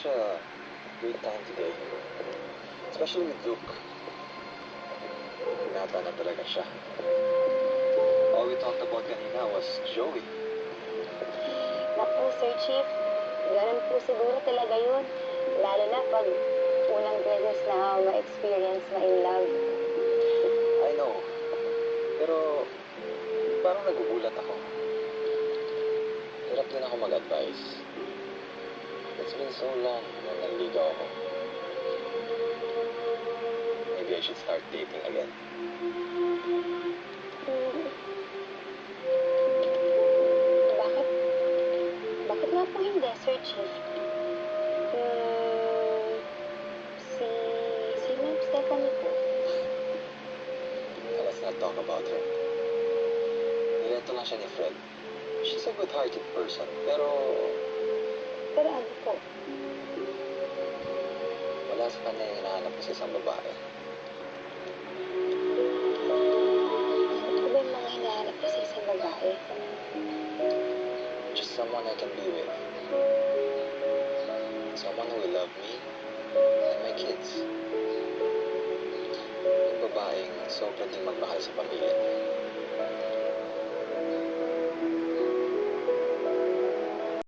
such a great time today. Especially with Luke. Nata na talaga siya. All we talked about kanina was Joey. Naku, Sir Chief, ganun po siguro talaga yun. Lalo na pag unang beses na ma-experience ma-in love. I know. Pero parang nagugulat ako. Hirap din ako mag-advise. It's been so long nung nanligaw ako. Maybe I should start dating again. Bakit? Bakit nga po hindi, Sir Chief? Si Ma'am Stephanie po. Let's not talk about her. Nilento lang siya ni Fred. She's a good-hearted person, pero Pero ano po? wala sa kanya yung hinahanap ko sa isang babae. Ano po ba yung mga hinahanap ko sa isang babae? Just someone I can be with. Someone who will love me and my kids. Yung babaeng sobra ding magmahal sa pamilya niya.